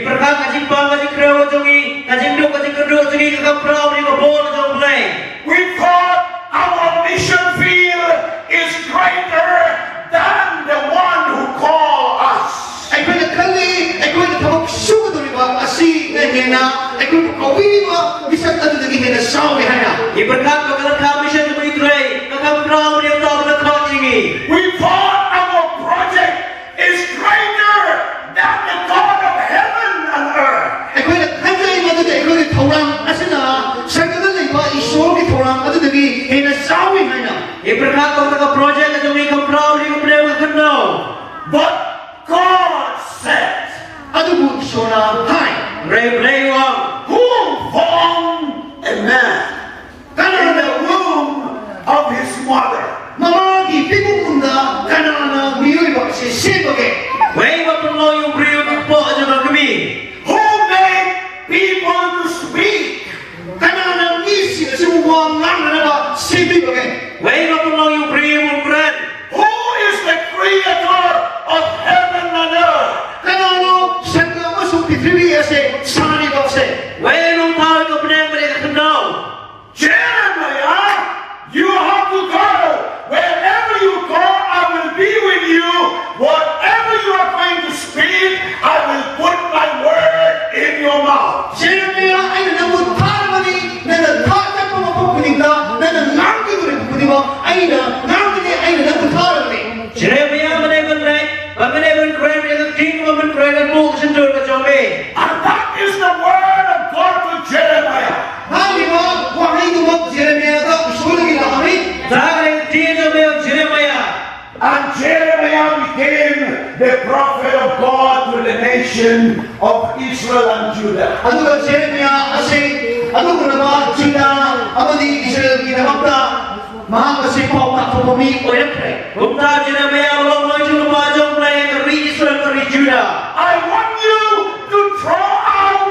Iperkah kasih bang kasih kerja jongi, kasih duk kasih kerja jongi kakak perahu ni kabur jong play. We thought our mission field is greater than the one who called us. Aikoina kali, aikoina thabak suguduriba asi hena, aikoina kawiba mission adudagi hena sawi haina. Iperkah kakak kah mission tu beritulai, kakak perahu ni tahu nak kah jingi. We thought our project is greater than the God of heaven and earth. Aikoina kanjai madudai aikoina thorang asina sarkada leiba ishwar ki thorang adudagi hena sawi haina. Iperkah kakak project jongi kakak perahu ni kabur kena. But God said, Adubu ishwara hai. Play wang. who formed a man in the womb of his mother. Mamagi pigumunda kanana miyoiba kasi sebage. Wei bapun lo yung beriu kipo aja kami. Who made people to speak. Kanana misi kasi muwang nangana sebage. Wei bapun lo yung beriu mungkran. Who is the creator of heaven and earth. Kanano sarga masuk pithribi ase sani bakse. Wei nung tahu kau benar mereka kenal. Jeremiah, you have to go. Wherever you go, I will be with you. Whatever you are going to speak, I will put my word in your mouth. Jeremiah aina namun tharmani nana thata ko mapupuninda nana nangki gure pudiba aina nangki aina namun tharmani. Jeremiah menekan naik, menekan keren mereka tinggal menekan buku sendur kecombe. And that is the word of God to Jeremiah. Haliwa wahai tumak Jeremiah ka usulagi lahami. Tahu dia jombe Jeremiah. And Jeremiah became the prophet of God to the nation of Israel and Judah. Aduga Jeremiah ase aduga nama Judah amadi Israel ki namakta mahakasi pau takpumi oyakre. Kumta Jeremiah ulong maju lumajong play keri Israel keri Judah. I want you to throw out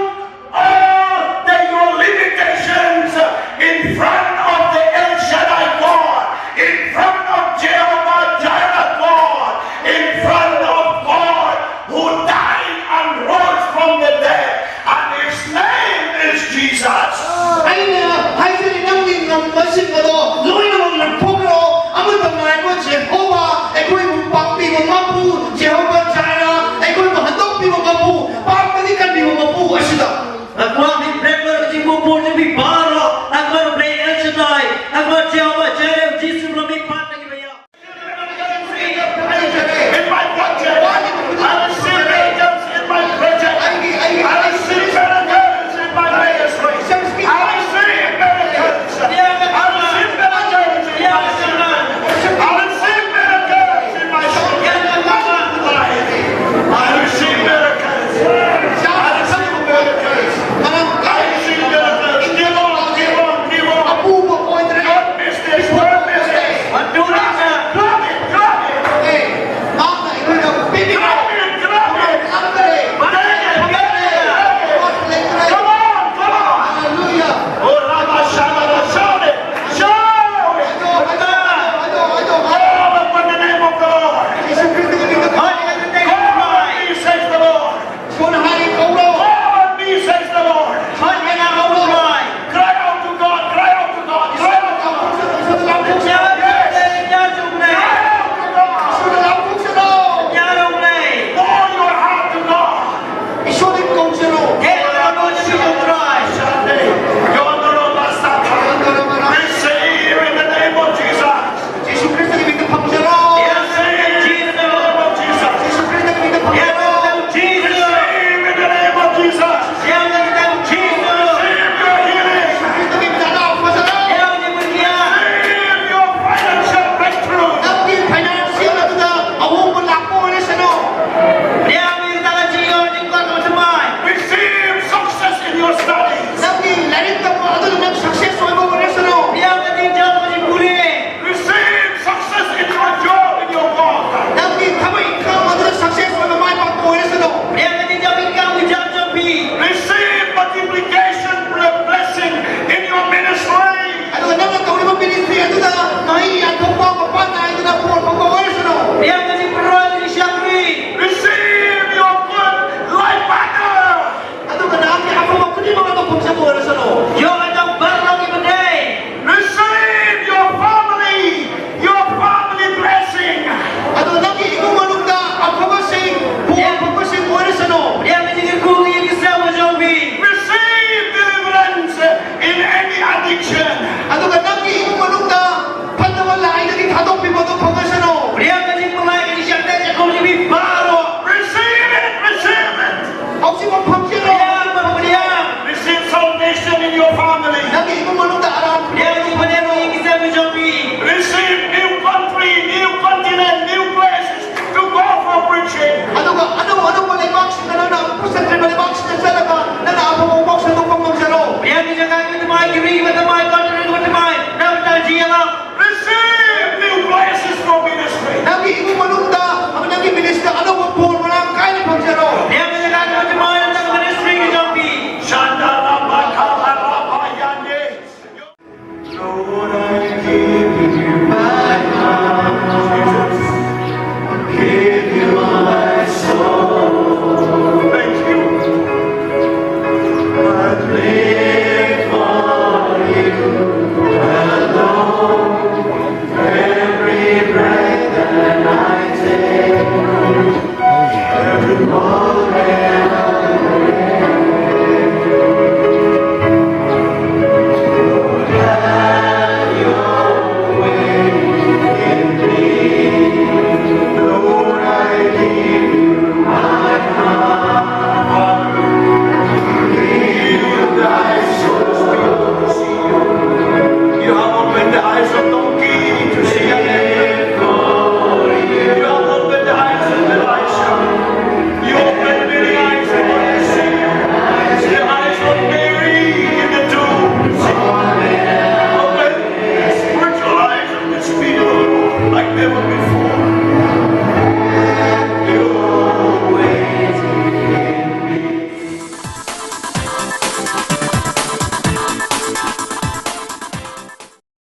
all your limitations in front of the El Shaddai God, in front of Jehovah Jireh God, in front of God who died and rose from the dead, and his name is Jesus. Aina haisari nangin ng masin mado loy namang nagpugro amon tamay mo Jehovah ekoy mupakpi mo mapu Jehovah Jireh ekoy mahandok pi mo mapu pagtalikan pi mo mapu asida. Agwag ni Bremer kasi bubur ni Bibaro. Agwag play El Shaddai. Agwag Jehovah Jireh Jesus lebih patah kaya. In my budget, I see angels in my project. I see miracles in my ministry. I see miracles. I see miracles in my son. I see miracles in my life. I see miracles. I see miracles. I see miracles. Give on, give on, give on. Don't miss this. Don't miss this. Aduh nak. Drop it, drop it. Drop it, drop it. Come on, come on. Hallelujah. Oh, Rabba Shabba, shout it. Shout it. Call upon the name of the Lord. Call on me, says the Lord. Call on me, says the Lord. Cry out to God, cry out to God, cry out to God. Pour your heart to God. Receive in the name of Jesus. Receive in the name of Jesus. Receive in the name of Jesus. Receive your healing. Receive your financial breakthrough. Receive ano ba leibak sila na pusat rin leibak sila sa laga na naapumumok sa tupang magsaro. Yang dijaga itu mai kiri mata mai kontrak mata mai. Nam ta jiala. Receive new places for ministry. Nagi ibu manungda ang nagi minister ano mo po manang kaya pagsaro. Yang dijaga mata mai tentang ministry jampi. Shandala bakala bayande. Lord, I give you my heart. Give you my soul. Thank you. I live for you alone. Every breath that I take, every moment I live. Lord, have your way in me. Lord, I give you my heart. Give thy soul to see you. You have opened the eyes of donkey to see again. You have opened the eyes of Elisha. You opened the eyes of Odyssey. The eyes of Mary in the tomb. Open the spiritual eyes of this people like never before.